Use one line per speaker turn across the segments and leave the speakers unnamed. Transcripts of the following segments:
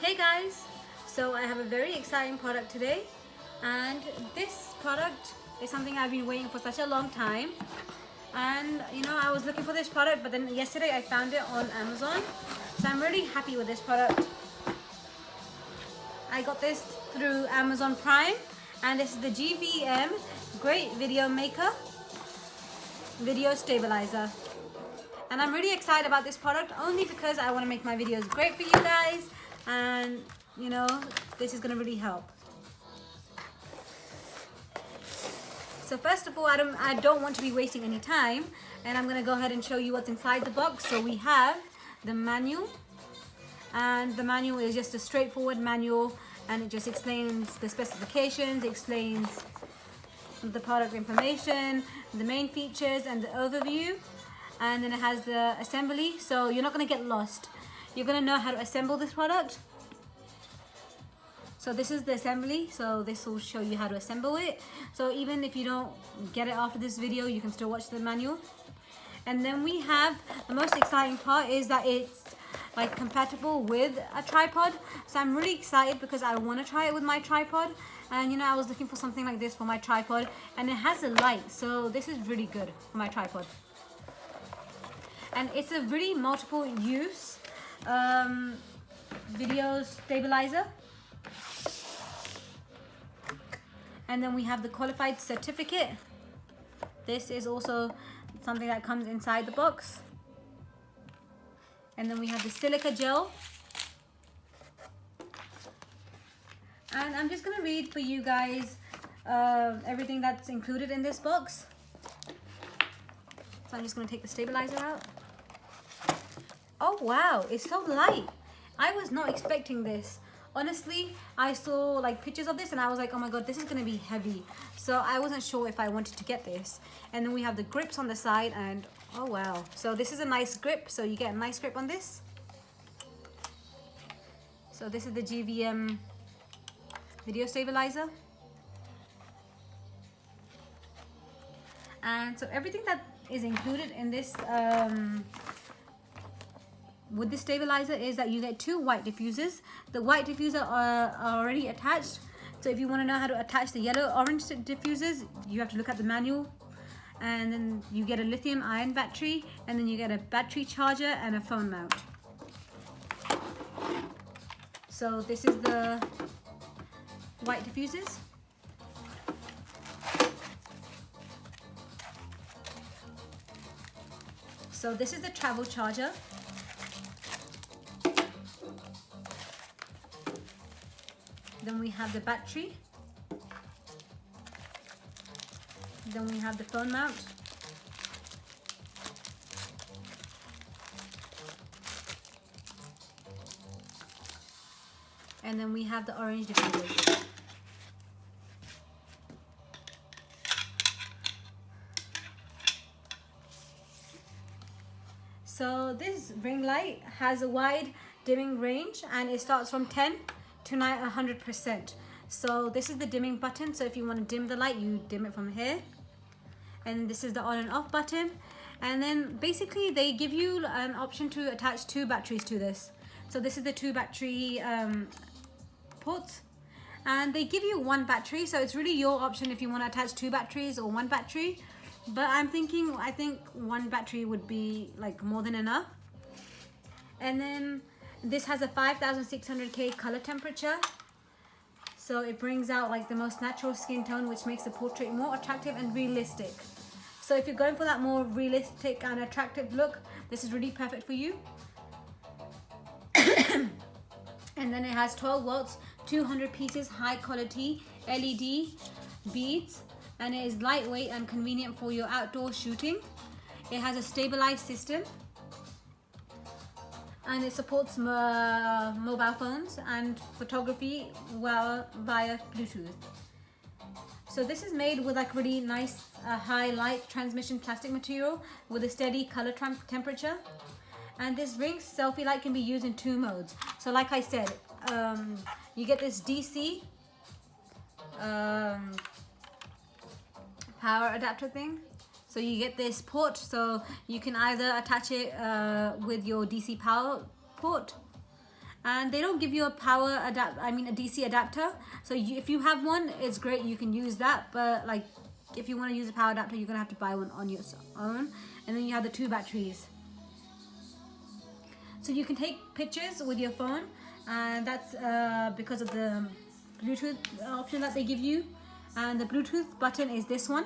Hey guys, so I have a very exciting product today, and this product is something I've been waiting for such a long time. And I was looking for this product, but then yesterday I found it on Amazon, so I'm really happy with this product. I got this through Amazon Prime, and this is the GVM Great Video Maker Video Stabilizer. And I'm really excited about this product only because I want to make my videos great for you guys, and this is going to really help. So first of all, I don't want to be wasting any time, and I'm going to go ahead and show you what's inside the box. So we have the manual, and the manual is just a straightforward manual, and it just explains the specifications, it explains the product information, the main features and the overview, and then it has the assembly, so you're not going to get lost. You're going to know how to assemble this product. So this is the assembly, so this will show you how to assemble it. So even if you don't get it after this video, you can still watch the manual. And then we have the most exciting part is that it's like compatible with a tripod. So I'm really excited because I want to try it with my tripod. And I was looking for something like this for my tripod, and it has a light, so this is really good for my tripod. And it's a really multiple use video stabilizer. And then we have the qualified certificate. This is also something that comes inside the box. And then we have the silica gel. And I'm just going to read for you guys everything that's included in this box. So I'm just going to take the stabilizer out. Oh wow, it's so light. I was not expecting this. Honestly, I saw like pictures of this and I was like, oh my god, this is going to be heavy. So I wasn't sure if I wanted to get this. And then we have the grips on the side, and oh wow. So this is a nice grip, so you get a nice grip on this. So this is the GVM video stabilizer. And so everything that is included in this with the stabilizer is that you get 2 white diffusers. The white diffuser are already attached. So if you want to know how to attach the yellow-orange diffusers, you have to look at the manual. And then you get a lithium-ion battery, and then you get a battery charger and a phone mount. So this is the white diffusers. So this is the travel charger. Then we have the battery. Then we have the phone mount. And then we have the orange diffusers. So this ring light has a wide dimming range, and it starts from 10 to 100%. So this is the dimming button. So if you want to dim the light, you dim it from here. And this is the on and off button. And then basically they give you an option to attach 2 batteries to this. So this is the 2 battery ports. And they give you 1 battery. So it's really your option if you want to attach 2 batteries or 1 battery. But I think 1 battery would be like more than enough. And then this has a 5600K color temperature. So it brings out like the most natural skin tone, which makes the portrait more attractive and realistic. So if you're going for that more realistic and attractive look, this is really perfect for you. And then it has 12 watts, 200 pieces high quality LED beads, and it is lightweight and convenient for your outdoor shooting. It has a stabilized system, and it supports mobile phones and photography via Bluetooth. So this is made with like really nice high light transmission plastic material with a steady color temperature. And this ring's selfie light can be used in 2 modes. So like I said, you get this DC power adapter thing. So you get this port, so you can either attach it with your DC power port, And they don't give you a a DC adapter. So if you have one, it's great, you can use that. But like, if you want to use a power adapter, you're gonna have to buy one on your own. And then you have the 2 batteries. So you can take pictures with your phone, and that's because of the Bluetooth option that they give you. And the Bluetooth button is this one.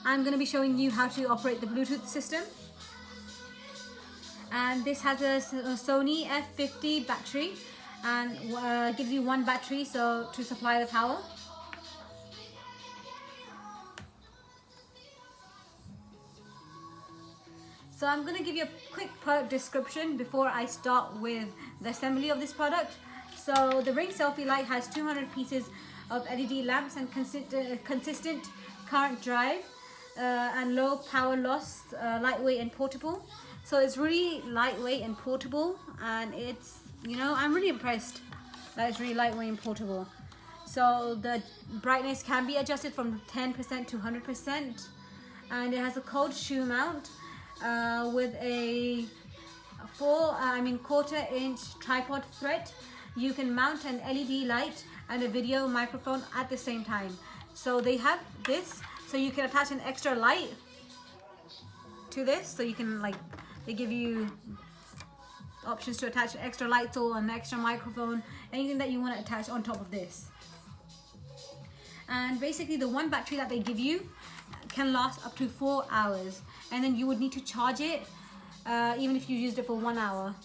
I'm going to be showing you how to operate the Bluetooth system. And this has a Sony F550 battery, and gives you 1 battery so to supply the power. So I'm going to give you a quick product description before I start with the assembly of this product. So the Ring Selfie light has 200 pieces of LED lamps and consistent current drive and low power loss, lightweight and portable. So it's really lightweight and portable, and it's, you know, I'm really impressed that it's really lightweight and portable. So the brightness can be adjusted from 10% to 100%, and it has a cold shoe mount with a 1/4-inch tripod thread. You can mount an LED light and a video microphone at the same time. So they have this, so you can attach an extra light to this. So you can, like, they give you options to attach extra lights or an extra microphone, anything that you want to attach on top of this. And basically the 1 battery that they give you can last up to 4 hours, and then you would need to charge it even if you used it for 1 hour.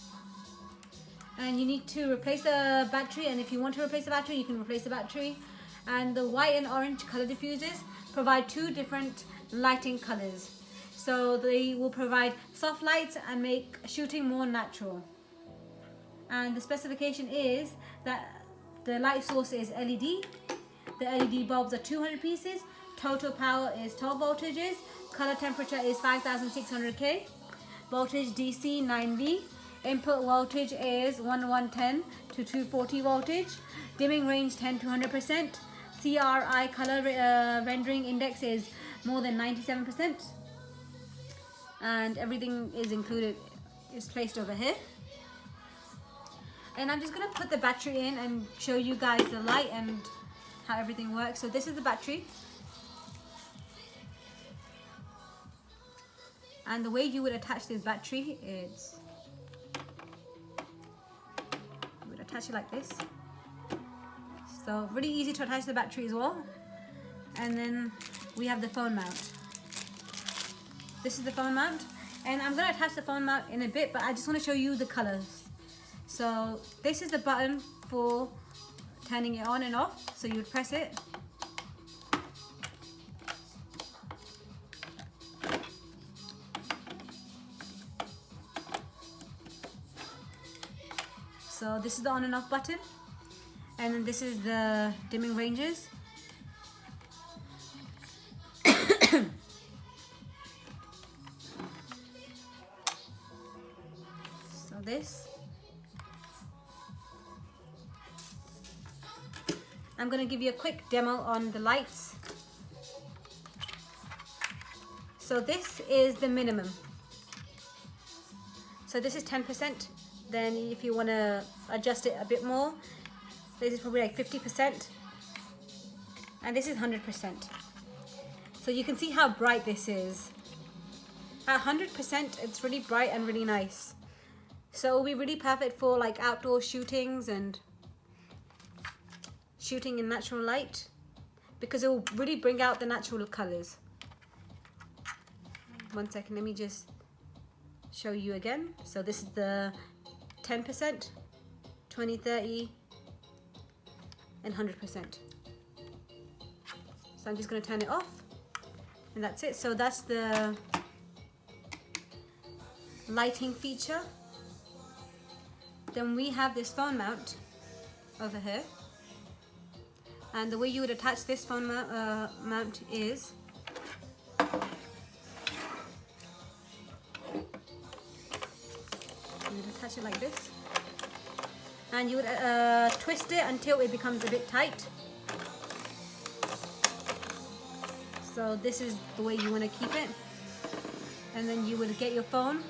And you need to replace the battery, and if you want to replace the battery, you can replace the battery. And the white and orange color diffusers provide 2 different lighting colors. So they will provide soft lights and make shooting more natural. And the specification is that the light source is LED. The LED bulbs are 200 pieces. Total power is 12 voltages. Color temperature is 5600 K. Voltage DC 9V. Input voltage is 1110 to 240 voltage. Dimming range 10 to 100%. CRI color rendering index is more than 97%. And everything is included, is placed over here. And I'm just going to put the battery in and show you guys the light and how everything works. So this is the battery. And the way you would attach this battery is, you would attach it like this. So really easy to attach the battery as well. And then we have the phone mount. This is the phone mount, and I'm going to attach the phone mount in a bit, but I just want to show you the colors. So this is the button for turning it on and off. So you would press it. So this is the on and off button, and then this is the dimming ranges. This. I'm going to give you a quick demo on the lights. So this is the minimum. So this is 10%. Then if you want to adjust it a bit more, this is probably like 50%. And this is 100%. So you can see how bright this is. At 100%, it's really bright and really nice. So it will be really perfect for like outdoor shootings and shooting in natural light, because it will really bring out the natural colors. 1 second, let me just show you again. So this is the 10%, 20, 30, and 100%. So I'm just going to turn it off, and that's it. So that's the lighting feature. Then we have this phone mount over here, and the way you would attach this phone mount is you would attach it like this, and you would twist it until it becomes a bit tight. So this is the way you want to keep it, and then you would get your phone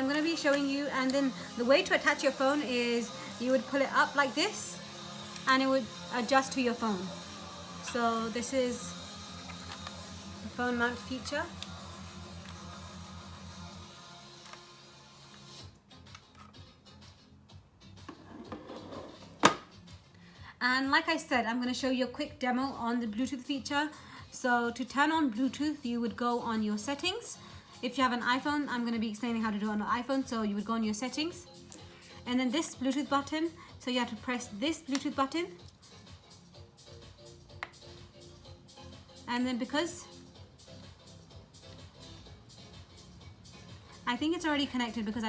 I'm going to be showing you, and then the way to attach your phone is you would pull it up like this and it would adjust to your phone. So this is the phone mount feature. And like I said, I'm going to show you a quick demo on the Bluetooth feature. So to turn on Bluetooth, you would go on your settings. If you have an iPhone, I'm going to be explaining how to do it on an iPhone. So you would go on your settings, and then this Bluetooth button. So you have to press this Bluetooth button. And then because I think it's already connected because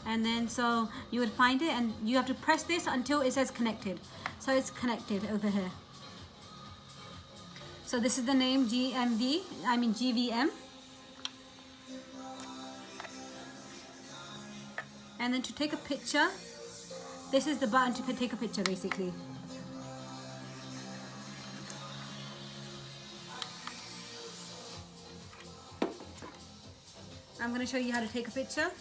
and then so you would find it and you have to press this until it says connected. So it's connected over here. So this is the name GVM. And then to take a picture, this is the button to take a picture basically. I'm going to show you how to take a picture.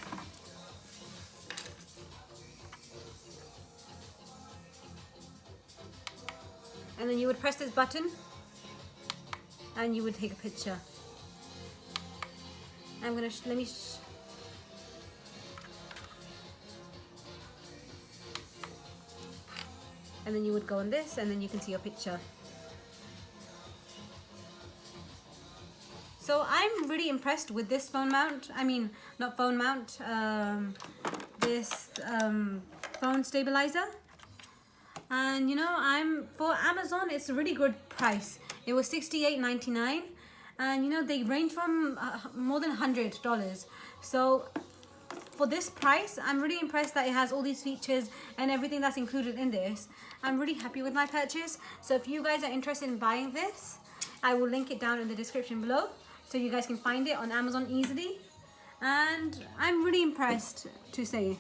And then you would press this button and you would take a picture. I'm going to, and then you would go on this and then you can see your picture. So I'm really impressed with this phone mount. I mean, not phone mount, this phone stabilizer. And you know, for Amazon, it's a really good price. It was $68.99, and you know, they range from more than $100. So for this price, I'm really impressed that it has all these features and everything that's included in this. I'm really happy with my purchase. So if you guys are interested in buying this, I will link it down in the description below so you guys can find it on Amazon easily. And I'm really impressed to say.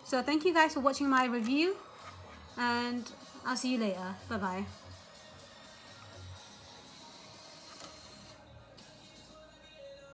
So thank you guys for watching my review, and I'll see you later. Bye bye.